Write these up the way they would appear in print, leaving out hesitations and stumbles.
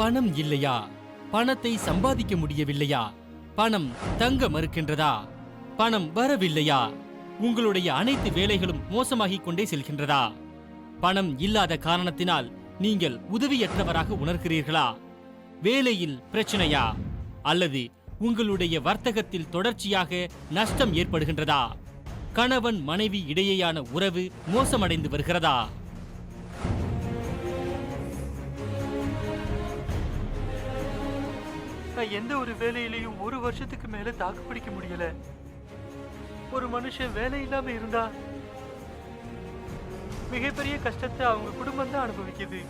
பணம் இல்லையா? பணத்தை சம்பாதிக்க முடியவில்லையா? பணம் தங்க மறுக்கின்றதா? பணம் வரவில்லையா? உங்களுடைய அனைத்து வேலைகளும் மோசமாகிக் கொண்டே செல்கின்றதா? பணம் இல்லாத காரணத்தினால் நீங்கள் உதவியற்றவராக உணர்கிறீர்களா? வேலையில் பிரச்சனையா? அல்லது உங்களுடைய வர்த்தகத்தில் தொடர்ச்சியாக நஷ்டம் ஏற்படுகின்றதா? கணவன் மனைவி இடையேயான உறவு மோசமடைந்து வருகிறதா? நான் எந்த ஒரு வேலையிலையும் 1 வருஷத்துக்கு மேல தாக்கு பிடிக்க முடியல. ஒரு மனுஷன் வேலை இல்லாம இருந்தா மிகப்பெரிய கஷ்டத்தை அவங்க குடும்பம் தான் அனுபவிக்குது.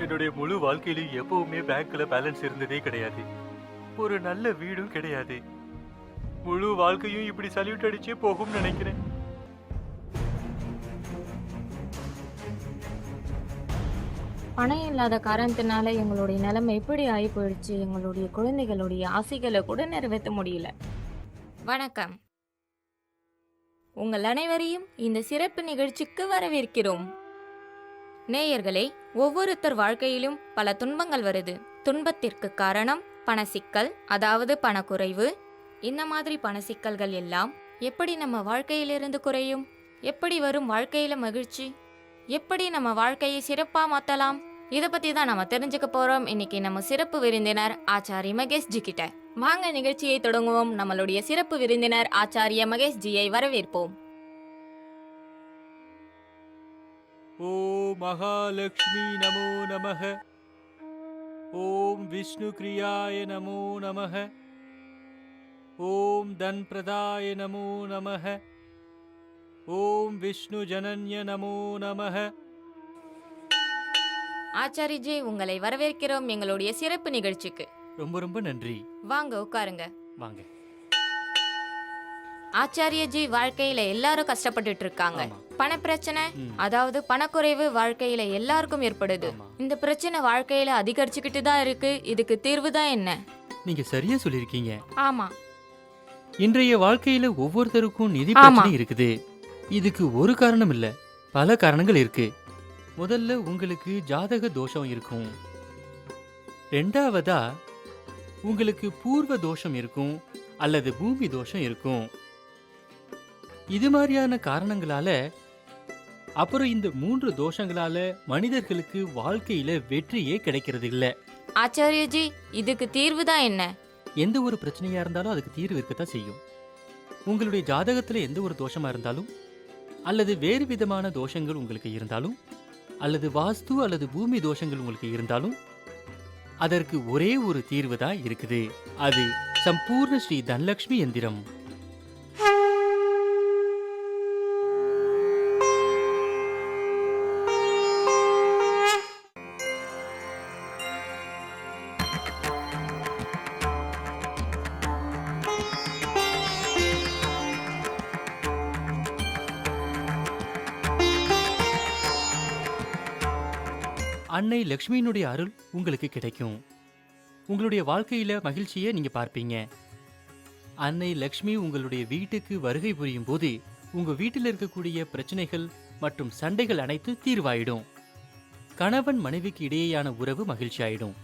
என்னுடைய முழு வாழ்க்கையிலும் எப்பவுமே பேங்க்ல பேலன்ஸ் இருந்ததே கிடையாது. ஒரு நல்ல வீடும் கிடையாது. முழு வாழ்க்கையும் இப்படி சல்யூட் அடிச்சே போகும்னு நினைக்கிறேன். பணம் இல்லாத காரணத்தினால எங்களுடைய நிலைமை எப்படி ஆகி போயிடுச்சு. எங்களுடைய குழந்தைகளுடைய ஆசைகளை கூட நிறைவேற்ற முடியல. வணக்கம், உங்கள் அனைவரையும் இந்த சிறப்பு நிகழ்ச்சிக்கு வரவேற்கிறோம். நேயர்களே, ஒவ்வொருத்தர் வாழ்க்கையிலும் பல துன்பங்கள் வருது. துன்பத்திற்கு காரணம் பண சிக்கல், அதாவது பணக்குறைவு. இந்த மாதிரி பண சிக்கல்கள் எல்லாம் எப்படி நம்ம வாழ்க்கையிலிருந்து குறையும்? எப்படி வரும் வாழ்க்கையில மகிழ்ச்சி? எப்படி நம்ம வாழ்க்கையை சிறப்பா மாத்தலாம்? இதை பத்தி தான் நம்ம தெரிஞ்சுக்க போறோம் இன்னைக்கு நம்ம சிறப்பு விருந்தினர் ஆச்சாரிய மகேஷ் ஜி கிட்ட. வாங்க நிகழ்ச்சியை தொடங்குவோம். நம்மளுடைய சிறப்பு விருந்தினர் ஆச்சாரிய மகேஷ் ஜியை வரவேற்போம். ஓம் மகாலட்சுமி நமோ நமः. ஓம் விஷ்ணு கிரியாய நமோ நமः. ஓம் தன் பிரதாய நமோ நமः. ஓம் விஷ்ணு ஜனன்ய நமோ நமः. ஆச்சாரிஜி, உங்களை வரவேற்கிறோம் எங்களுடைய சிறப்பு நிகழ்ச்சிக்கு. ரொம்ப ரொம்ப நன்றி. வாங்க உட்காருங்க. வாங்க. ஆச்சாரியஜி, வாழ்க்கையில எல்லாரும் கஷ்டப்பட்டுட்டு இருக்காங்க. ஆமா. பண பிரச்சனை, அதாவது பணக்குறைவு வாழ்க்கையில எல்லாருக்கும் ஏற்படுது. ஆமா. இந்த பிரச்சனை வாழ்க்கையில அதிகரிச்சுக்கிட்டு தான் இருக்கு. இதுக்கு தீர்வு தான் என்ன? நீங்க சரியா சொல்லிருக்கீங்க. ஆமா, இன்றைய வாழ்க்கையில ஒவ்வொருத்தருக்கும் நிதி ஆமா. பிரச்சனை இருக்குது. இதுக்கு ஒரு காரணம் இல்ல, பல காரணங்கள் இருக்கு. முதல்ல உங்களுக்கு ஜாதக தோஷம் இருக்கும். ரெண்டாவதா உங்களுக்கு பூர்வ தோஷம் இருக்கும் அல்லது பூமி தோஷம் இருக்கும். இது மாதிரியான காரணங்களால, அப்புறம் இந்த 3 தோஷங்களால மனிதர்களுக்கு வாழ்க்கையில வெற்றியே கிடைக்கிறது இல்ல. ஆச்சாரியஜி, இதுக்கு தீர்வு தான் என்ன? எந்த ஒரு பிரச்சனையா இருந்தாலும் அதுக்கு தீர்வு இருக்கத்தான் செய்யும். உங்களுடைய ஜாதகத்துல எந்த ஒரு தோஷமா இருந்தாலும், அல்லது வேறு விதமான தோஷங்கள் உங்களுக்கு இருந்தாலும், அல்லது வாஸ்து அல்லது பூமி தோஷங்கள் உங்களுக்கு இருந்தாலும், அதற்கு ஒரே ஒரு தீர்வு தான் இருக்குது. அது சம்பூர்ண ஸ்ரீ தனலட்சுமி எந்திரம். அன்னை லக்ஷ்மியினுடைய அருள் உங்களுக்கு கிடைக்கும். உங்களுடைய வாழ்க்கையில மகிழ்ச்சியை நீங்க பார்ப்பீங்க. அன்னை லக்ஷ்மி உங்களுடைய வீட்டுக்கு வருகை புரியும் போது உங்க வீட்டில் இருக்கக்கூடிய பிரச்சனைகள் மற்றும் சண்டைகள் அனைத்து தீர்வாயிடும். கணவன் மனைவிக்கு இடையேயான உறவு மகிழ்ச்சி ஆயிடும்.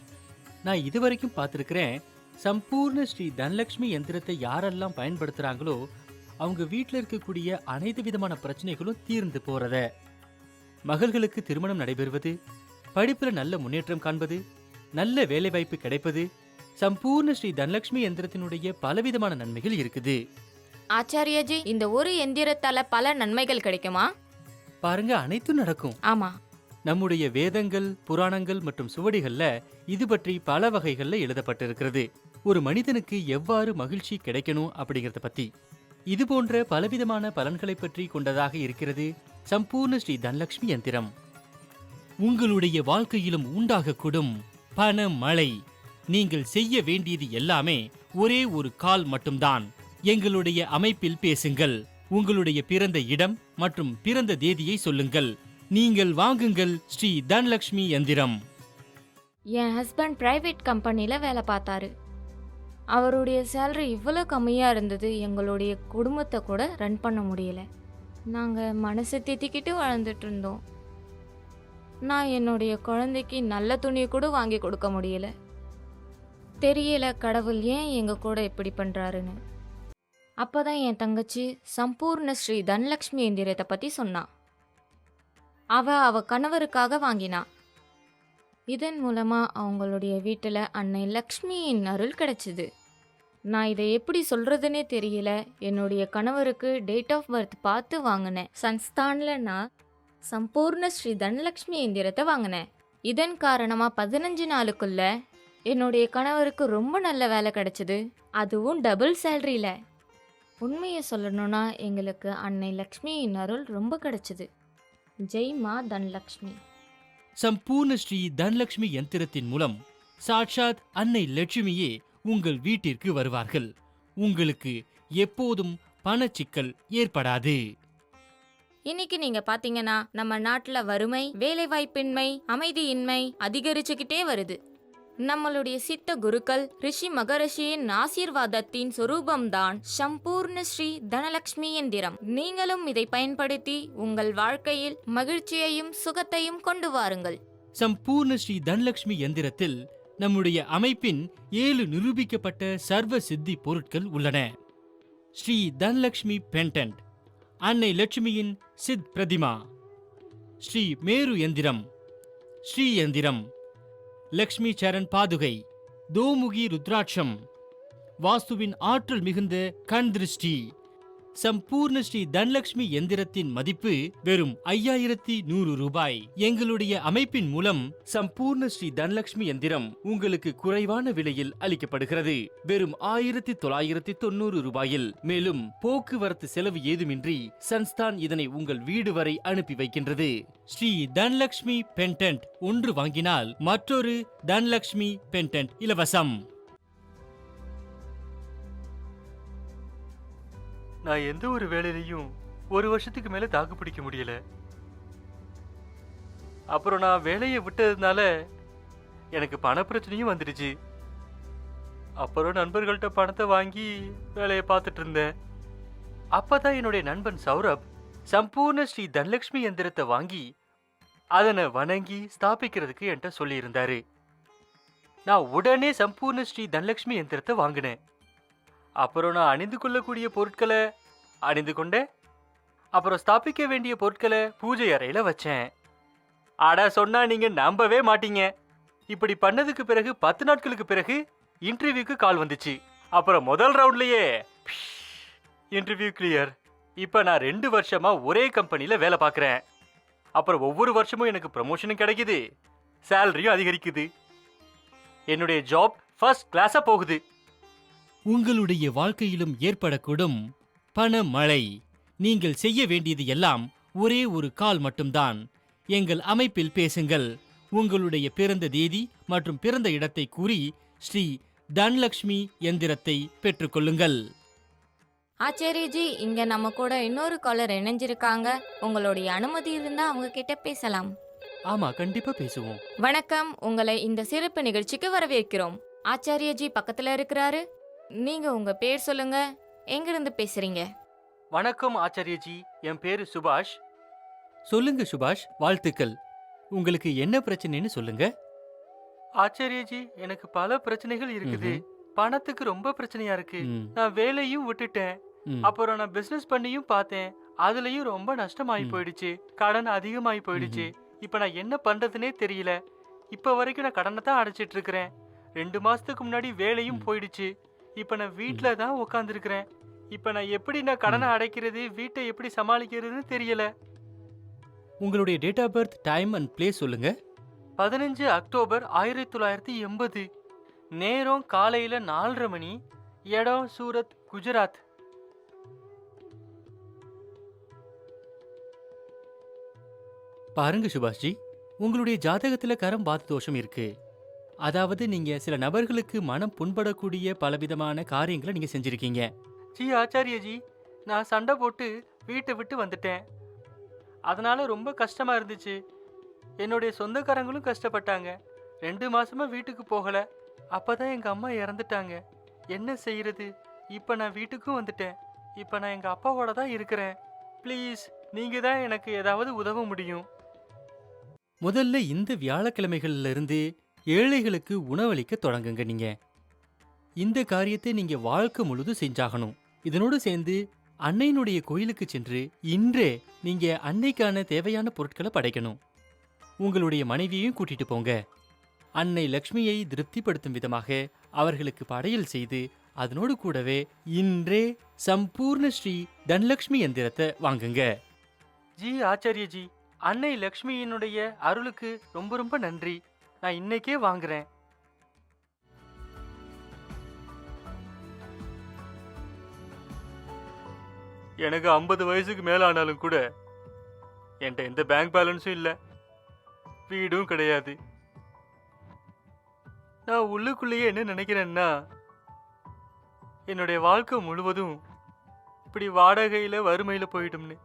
நான் இதுவரைக்கும் பார்த்திருக்கிறேன், சம்பூர்ண ஸ்ரீ தனலட்சுமி எந்திரத்தை யாரெல்லாம் பயன்படுத்துறாங்களோ அவங்க வீட்டில் இருக்கக்கூடிய அனைத்து விதமான பிரச்சனைகளும் தீர்ந்து போறத. மகள்களுக்கு திருமணம் நடைபெறுவது, படிப்புல நல்ல முன்னேற்றம் காண்பது, நல்ல வேலைவாய்ப்பு கிடைப்பது, சம்பூர்ண ஸ்ரீ தனலட்சுமி எந்திரத்தினுடைய பலவிதமான நன்மைகள் இருக்குது. ஆச்சாரியஜி, இந்த ஒரு எந்திரத்தால பல நன்மைகள் கிடைக்குமா? பாருங்க, அனைத்தும் நடக்கும். ஆமா, நம்முடைய வேதங்கள், புராணங்கள் மற்றும் சுவடிகள்ல இது பற்றி பல வகைகள்ல எழுதப்பட்டிருக்கிறது. ஒரு மனிதனுக்கு எவ்வாறு மகிழ்ச்சி கிடைக்கணும் அப்படிங்கறத பத்தி. இது போன்ற பலவிதமான பலன்களை பற்றி கொண்டதாக இருக்கிறது சம்பூர்ண ஸ்ரீ தனலட்சுமி யந்திரம். உங்களுடைய வாழ்க்கையிலும் உண்டாகக்கூடும் பண மழை. நீங்கள் செய்ய வேண்டியது எல்லாமே ஒரே ஒரு கால் மட்டும்தான். எங்களுடைய அமைப்பில் பேசுங்கள். உங்களுடைய பிறந்த இடம் மற்றும் பிறந்த தேதியை சொல்லுங்கள். நீங்கள் வாங்குங்கள் ஸ்ரீ தனலட்சுமி யந்திரம். என் ஹஸ்பண்ட் பிரைவேட் கம்பெனில வேலை பார்த்தாரு. அவருடைய சேலரி இவ்வளோ கம்மியாக இருந்தது, எங்களுடைய குடும்பத்தை கூட ரன் பண்ண முடியல. நாங்கள் மனசை தித்திக்கிட்டு வாழ்ந்துட்டு இருந்தோம். நான் என்னுடைய குழந்தைக்கு நல்ல துணியை கூட வாங்கி கொடுக்க முடியல. தெரியல கடவுள் ஏன் எங்க கூட இப்படி பண்றாருன்னு. அப்பதான் என் தங்கச்சி சம்பூர்ண ஸ்ரீ தனலக்ஷ்மி எந்திரத்தை பத்தி சொன்னா. அவ கணவருக்காக வாங்கினா. இதன் மூலமா அவங்களுடைய வீட்டுல அன்னை லக்ஷ்மியின் அருள் கிடைச்சது. நான் இதை எப்படி சொல்றதுன்னே தெரியல. என்னுடைய கணவருக்கு டேட் ஆஃப் பர்த் பார்த்து வாங்கினேன். சன்ஸ்தான்ல நான் சம்பூர்ண ஸ்ரீ தனலக்ஷ்மி எந்திரத்தை வாங்கினேன். இதன் காரணமா 15 நாளுக்குள்ள என்னுடைய கணவருக்கு ரொம்ப நல்ல வேலை கிடைச்சது, அதுவும் டபுள் சேலரியில. உண்மையை சொல்லணும்னா எங்களுக்கு அன்னை லக்ஷ்மியின் அருள் ரொம்ப கிடைச்சது. ஜெய் மா தனலக்ஷ்மி. சம்பூர்ண ஸ்ரீ தனலக்ஷ்மி யந்திரத்தின் மூலம் சாட்சாத் அன்னை லட்சுமியே உங்கள் வீட்டிற்கு வருவார்கள். உங்களுக்கு எப்போதும் பணச்சிக்கல் ஏற்படாது. இன்னைக்கு நீங்க பாத்தீங்கன்னா நம்ம நாட்டுல வறுமை, வேலைவாய்ப்பின்மை, அமைதியின்மை அதிகரிச்சுக்கிட்டே வருது. நம்மளுடைய சித்த குருக்கள் ரிஷி மகரிஷியின் ஆசீர்வாதத்தின் சொரூபம்தான் சம்பூர்ண ஸ்ரீ தனலக்ஷ்மி எந்திரம். நீங்களும் இதை பயன்படுத்தி உங்கள் வாழ்க்கையில் மகிழ்ச்சியையும் சுகத்தையும் கொண்டு வாருங்கள். சம்பூர்ண ஸ்ரீ தனலக்ஷ்மி யந்திரத்தில் நம்முடைய அமைப்பின் 7 நிரூபிக்கப்பட்ட சர்வ சித்தி பொருட்கள் உள்ளன. ஸ்ரீ தனலக்ஷ்மி பெண்டன்ட், அன்னை லட்சுமியின் சித் பிரதிமா, ஸ்ரீ மேரு எந்திரம், ஸ்ரீ எந்திரம், லக்ஷ்மி சரண் பாதுகை, தோமுகி ருத்ராட்சம், வாஸ்துவின் ஆற்றல் மிகுந்த கண் திருஷ்டி. சம்பூர்ண ஸ்ரீ தனலக்ஷ்மி எந்திரத்தின் மதிப்பு வெறும் 5100 ரூபாய். எங்களுடைய அமைப்பின் மூலம் சம்பூர்ண ஸ்ரீ தனலக்ஷ்மி எந்திரம் உங்களுக்கு குறைவான விலையில் அளிக்கப்படுகிறது. வெறும் 1990 ரூபாயில். மேலும் போக்குவரத்து செலவு ஏதுமின்றி சன்ஸ்தான் இதனை உங்கள் வீடு வரை அனுப்பி வைக்கின்றது. ஸ்ரீ தனலக்ஷ்மி பெண்டன்ட் ஒன்று வாங்கினால் மற்றொரு தனலக்ஷ்மி பெண்டன்ட் இலவசம். நான் எந்த ஒரு வேலையிலையும் 1 வருஷத்துக்கு மேல தாக்கு பிடிக்க முடியல. அப்புறம் நான் வேலையை விட்டதுனால எனக்கு பண பிரச்சனையும் வந்துடுச்சு. அப்புறம் நண்பர்கள்ட்ட பணத்தை வாங்கி வேலையை பார்த்துட்டு இருந்தேன். அப்பதான் என்னுடைய நண்பன் சௌரப் சம்பூர்ண ஸ்ரீ தனலக்ஷ்மி எந்திரத்தை வாங்கி அதனை வணங்கி ஸ்தாபிக்கிறதுக்கு என்கிட்ட சொல்லி இருந்தாரு. நான் உடனே சம்பூர்ண ஸ்ரீ தனலக்ஷ்மி எந்திரத்தை வாங்கினேன். அப்புறம் நான் அணிந்து கொள்ளக்கூடிய பொருட்களை அணிந்து கொண்டேன். அப்புறம் ஸ்தாபிக்க வேண்டிய பொருட்களை பூஜை அறையில வச்சேன். அட சொன்னா நீங்க நம்பவே மாட்டீங்க. இப்படி பண்ணதுக்கு பிறகு 10 நாட்களுக்கு பிறகு இன்டர்வியூக்கு கால் வந்துச்சு. அப்புறம் முதல் ரவுண்ட்லயே இன்டர்வியூ கிளியர். இப்ப நான் 2 வருஷமா ஒரே கம்பெனில வேலை பார்க்கறேன். அப்புறம் ஒவ்வொரு வருஷமும் எனக்கு ப்ரமோஷனும் கிடைக்குது, சேலரியும் அதிகரிக்குது. என்னுடைய ஜாப் ஃபர்ஸ்ட் கிளாஸா போகுது. உங்களுடைய வாழ்க்கையிலும் ஏற்படக்கூடும் பண மழை. நீங்கள் செய்ய வேண்டியது எல்லாம் ஒரே ஒரு கால் மட்டும்தான். எங்கள் அமைப்பில் பேசுங்கள். உங்களுடைய பிறந்த தேதி மற்றும் பிறந்த இடத்தை கூறி ஸ்ரீ தனலக்ஷ்மி எந்திரத்தை பெற்றுக்கொள்ளுங்கள். ஆச்சாரியஜி, இங்க நம்ம கூட இன்னொரு காலர் இணைஞ்சிருக்காங்க. உங்களுடைய அனுமதி இருந்தா அவங்க கிட்ட பேசலாம். ஆமா, கண்டிப்பா பேசுவோம். வணக்கம், உங்களை இந்த சிறப்பு நிகழ்ச்சிக்கு வரவேற்கிறோம். ஆச்சாரியஜி பக்கத்துல இருக்கிறாரு. நீங்க உங்க பேர் சொல்லுங்க, எங்கிருந்து பேசுறீங்க? வணக்கம் ஆச்சாரியஜி, என் பேரு சுபாஷ். சொல்லுங்க சுபாஷ், வாழ்த்துக்கள். உங்களுக்கு என்ன பிரச்சனைன்னு சொல்லுங்க. ஆச்சாரியஜி, எனக்கு பல பிரச்சனைகள் இருக்குது. பணத்துக்கு ரொம்ப பிரச்சனையா இருக்கு. நான் வேலையும் விட்டுட்டேன். அப்புறம் நான் பிசினஸ் பண்ணியும் பார்த்தேன். அதுலயும் ரொம்ப நஷ்டமாயி போயிடுச்சு. கடன் அதிகமாயி போயிடுச்சு. இப்ப நான் என்ன பண்றதுனே தெரியல. இப்ப வரைக்கும் நான் கடனை தான் அடைச்சிட்டு இருக்கிறேன். 2 மாசத்துக்கு முன்னாடி வேலையும் போயிடுச்சு. இப்ப நான் வீட்டுல தான் உட்காந்துருக்கிறேன். இப்ப நான் எப்படி கடனை அடைக்கிறது, வீட்டை எப்படி சமாளிக்கிறதுன்னு தெரியல. உங்களுடைய date of birth, time and place சொல்லுங்க. 15 அக்டோபர் 1980. நேரம் காலையில 4:30 மணி. இடம் சூரத், குஜராத். பாருங்க சுபாஷ்ஜி, உங்களுடைய ஜாதகத்துல கரம் பாத் தோஷம் இருக்கு. அதாவது நீங்க சில நபர்களுக்கு மனம் புண்படக்கூடிய பலவிதமான காரியங்களை நீங்க செஞ்சிருக்கீங்க. ஜி ஆச்சாரியஜி, நான் சண்டை போட்டு வீட்டை விட்டு வந்துட்டேன். அதனால ரொம்ப கஷ்டமா இருந்துச்சு. என்னுடைய சொந்தக்காரங்களும் கஷ்டப்பட்டாங்க. 2 மாசமா வீட்டுக்கு போகல. அப்பதான் எங்க அம்மா இறந்துட்டாங்க. என்ன செய்யறது? இப்ப நான் வீட்டுக்கும் வந்துட்டேன். இப்ப நான் எங்க அப்பாவோட தான் இருக்கிறேன். ப்ளீஸ், நீங்க தான் எனக்கு ஏதாவது உதவ முடியும். முதல்ல இந்த வியாழக்கிழமைகள்ல இருந்து ஏழைகளுக்கு உணவளிக்க தொடங்குங்க நீங்க. இந்த காரியத்தை நீங்க வாழ்க்கை முழுதும் செஞ்சாகணும். இதனோடு சேர்ந்து அன்னையினுடைய கோயிலுக்கு சென்று இன்றே நீங்க அன்னைக்கான தேவையான பொருட்களை படைக்கணும். உங்களுடைய மனைவியையும் கூட்டிட்டு போங்க. அன்னை லக்ஷ்மியை திருப்திப்படுத்தும் விதமாக அவர்களுக்கு படையல் செய்து அதனோடு கூடவே இன்றே சம்பூர்ண ஸ்ரீ தனலக்ஷ்மி எந்திரத்தை வாங்குங்க. ஜி ஆச்சாரியஜி, அன்னை லக்ஷ்மியினுடைய அருளுக்கு ரொம்ப ரொம்ப நன்றி. நான் இன்னைக்கே வாங்குறேன். எனக்கு 50 வயசுக்கு மேல ஆனாலும் கூட என்கிட்ட எந்த பேங்க் பேலன்ஸும் இல்லை, வீடும் கிடையாது. நான் உள்ளுக்குள்ளேயே என்ன நினைக்கிறேன்னா, என்னுடைய வாழ்க்கை முழுவதும் இப்படி வாடகையில வறுமையில போயிடும்னு.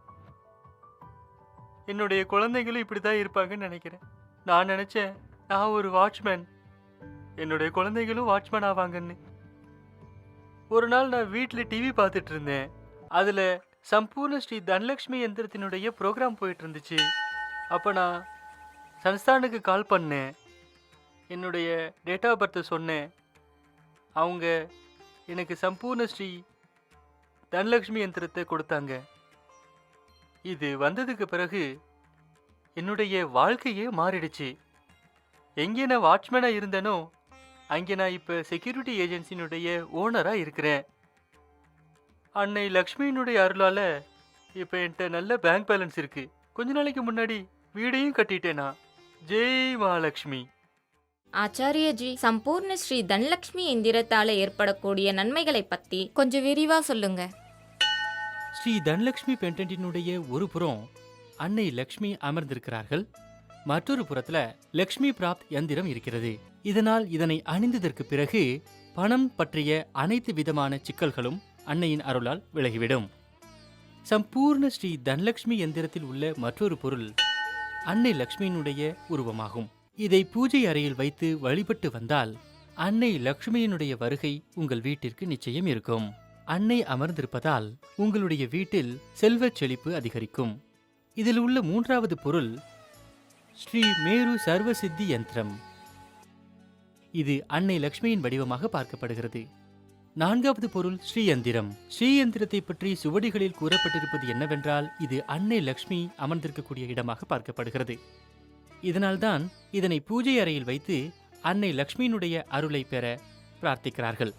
என்னுடைய குழந்தைகளும் இப்படிதான் இருப்பாங்கன்னு நினைக்கிறேன். நான் நினைச்சேன் நான் ஒரு வாட்ச்மேன், என்னுடைய குழந்தைகளும் வாட்ச்மேன் ஆவாங்கன்னு. ஒரு நாள் நான் வீட்டில் டிவி பார்த்துட்டு இருந்தேன். அதுல சம்பூர்ண ஸ்ரீ தனலக்ஷ்மி எந்திரத்தினுடைய ப்ரோக்ராம் போயிட்டு இருந்துச்சு. அப்போ நான் சன்ஸ்தானுக்கு கால் பண்ணேன், என்னுடைய டேட் ஆஃப் பர்த்தை சொன்னேன். அவங்க எனக்கு சம்பூர்ண ஸ்ரீ தனலக்ஷ்மி எந்திரத்தை கொடுத்தாங்க. இது வந்ததுக்கு பிறகு என்னுடைய வாழ்க்கையே மாறிடுச்சு. எங்கே நான் வாட்ச்மேனாக இருந்தேனோ அங்கே நான் இப்போ செக்யூரிட்டி ஏஜென்சினுடைய ஓனராக இருக்கிறேன். அன்னை லக்ஷ்மியினுடைய அருளால் இப்போ என்கிட்ட நல்ல பேங்க் பேலன்ஸ் இருக்கு. கொஞ்ச நாளைக்கு முன்னாடி வீடையும் கட்டிட்டேனா. ஜெய் மகாலட்சுமி. ஆச்சாரியஜி, சம்பூர்ண ஸ்ரீ தனலக்ஷ்மி எந்திரத்தால ஏற்படக்கூடிய நன்மைகளை பத்தி கொஞ்சம் விரிவா சொல்லுங்க. ஸ்ரீ தனலக்ஷ்மி பெண்டன்டினுடைய ஒரு புறம் அன்னை லக்ஷ்மி அமர்ந்திருக்கிறார்கள், மற்றொரு புறத்துல லக்ஷ்மி பிராப்த் யந்திரம் இருக்கிறது. இதனால் இதனை அணிந்ததற்கு பிறகு பணம் பற்றிய அனைத்து விதமான சிக்கல்களும் அன்னையின் அருளால் விலகிவிடும். சம்பூர்ண ஸ்ரீ தனலக்ஷ்மி எந்திரத்தில் உள்ள மற்றொரு பொருள் அன்னை லக்ஷ்மியினுடைய உருவமாகும். இதை பூஜை அறையில் வைத்து வழிபட்டு வந்தால் அன்னை லக்ஷ்மியினுடைய வருகை உங்கள் வீட்டிற்கு நிச்சயம் இருக்கும். அன்னை அமர்ந்திருப்பதால் உங்களுடைய வீட்டில் செல்வச் செழிப்பு அதிகரிக்கும். இதில் உள்ள மூன்றாவது பொருள் ஸ்ரீ மேரு சர்வசித்தி யந்திரம். இது அன்னை லக்ஷ்மியின் வடிவமாக பார்க்கப்படுகிறது. நான்காவது பொருள் ஸ்ரீயந்திரம். ஸ்ரீயந்திரத்தை பற்றி சுவடிகளில் கூறப்பட்டிருப்பது என்னவென்றால், இது அன்னை லக்ஷ்மி அமர்ந்திருக்கக்கூடிய இடமாக பார்க்கப்படுகிறது. இதனால்தான் இதனை பூஜை அறையில் வைத்து அன்னை லக்ஷ்மியினுடைய அருளை பெற பிரார்த்திக்கிறார்கள்.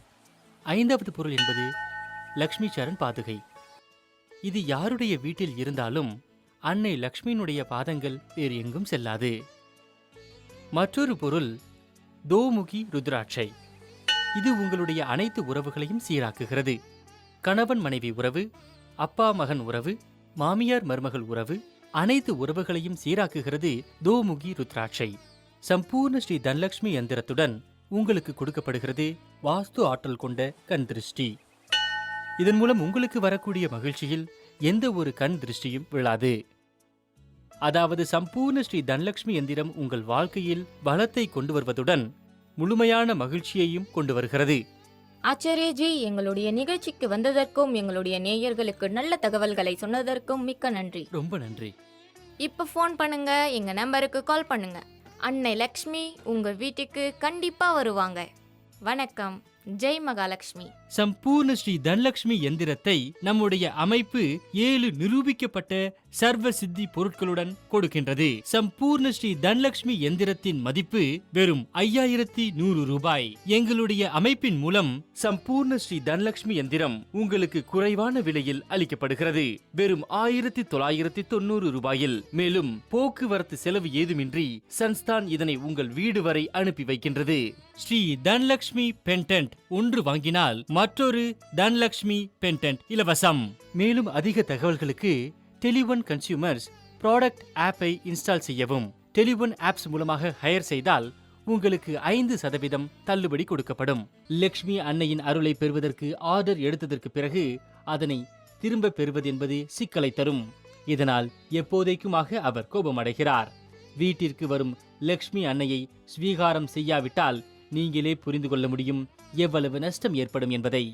ஐந்தாவது பொருள் என்பது லக்ஷ்மி சரண் பாதுகை. இது யாருடைய வீட்டில் இருந்தாலும் அன்னை லக்ஷ்மியினுடைய பாதங்கள் வேறு எங்கும் செல்லாது. மற்றொரு பொருள் தோமுகி ருத்ராட்சை. இது உங்களுடைய அனைத்து உறவுகளையும் சீராக்குகிறது. கணவன் மனைவி உறவு, அப்பா மகன் உறவு, மாமியார் மருமகள் உறவு, அனைத்து உறவுகளையும் சீராக்குகிறது தோமுகி ருத்ராட்சை. சம்பூர்ண ஸ்ரீ தனலக்ஷ்மி யந்திரத்துடன் உங்களுக்கு கொடுக்கப்படுகிறது வாஸ்து ஆற்றல் கொண்ட கண் திருஷ்டி. இதன் மூலம் உங்களுக்கு வரக்கூடிய மகிழ்ச்சியில் எந்த ஒரு கண் திருஷ்டியும் விழாது. அதாவது சம்பூர்ண ஸ்ரீ தனலக்ஷ்மி யந்திரம் உங்கள் வாழ்க்கையில் பலத்தை கொண்டு வருவதுடன் முழுமையான மகிழ்ச்சியையும் கொண்டு வருகிறது. ஆச்சாரியஜி, எங்களுடைய நிகழ்ச்சிக்கு வந்ததற்கும் எங்களுடைய நேயர்களுக்கு நல்ல தகவல்களை சொன்னதற்கும் மிக்க நன்றி. ரொம்ப நன்றி. இப்போ ஃபோன் பண்ணுங்க, எங்க நம்பருக்கு கால் பண்ணுங்க. அன்னை லக்ஷ்மி உங்க வீட்டுக்கு கண்டிப்பா வருவாங்க. வணக்கம். ஜெய் மகாலட்சுமி. சம்பூர்ண ஸ்ரீ தனலக்ஷ்மி எந்திரத்தை நம்முடைய அமைப்பு 7 நிரூபிக்கப்பட்ட சர்வ சித்தி பொருட்களுடன் கொடுக்கின்றது. சம்பூர்ண ஸ்ரீ தனலக்ஷ்மி எந்திரத்தின் மதிப்பு வெறும் 5100 ரூபாய். எங்களுடைய அமைப்பின் மூலம் சம்பூர்ண ஸ்ரீ தனலக்ஷ்மி எந்திரம் உங்களுக்கு குறைவான விலையில் அளிக்கப்படுகிறது. வெறும் 1990 ரூபாயில். மேலும் போக்குவரத்து செலவு ஏதுமின்றி சன்ஸ்தான் இதனை உங்கள் வீடு வரை அனுப்பி வைக்கின்றது. ஸ்ரீ தனலக்ஷ்மி பெண்டன்ட் ஒன்று வாங்கினால் மற்றொரு தனலக்ஷ்மி பெண்டன்ட் இலவசம். மேலும் அதிக தகவல்களுக்கு டெலிஒன் கன்சியூமர்ஸ் ப்ராடக்ட் ஆப்பை இன்ஸ்டால் செய்யவும். டெலிஒன் ஆப்ஸ் மூலமாக ஹையர் செய்தால் உங்களுக்கு 5% தள்ளுபடி கொடுக்கப்படும். லக்ஷ்மி அன்னையின் அருளை பெறுவதற்கு ஆர்டர் எடுத்ததற்கு பிறகு அதனை திரும்ப பெறுவது என்பது சிக்கலை தரும். இதனால் எப்போதைக்குமாக அவர் கோபமடைகிறார். வீட்டிற்கு வரும் லக்ஷ்மி அன்னையை ஸ்வீகாரம் செய்யாவிட்டால் நீங்களே புரிந்து கொள்ள முடியும் எவ்வளவு நஷ்டம் ஏற்படும் என்பதை.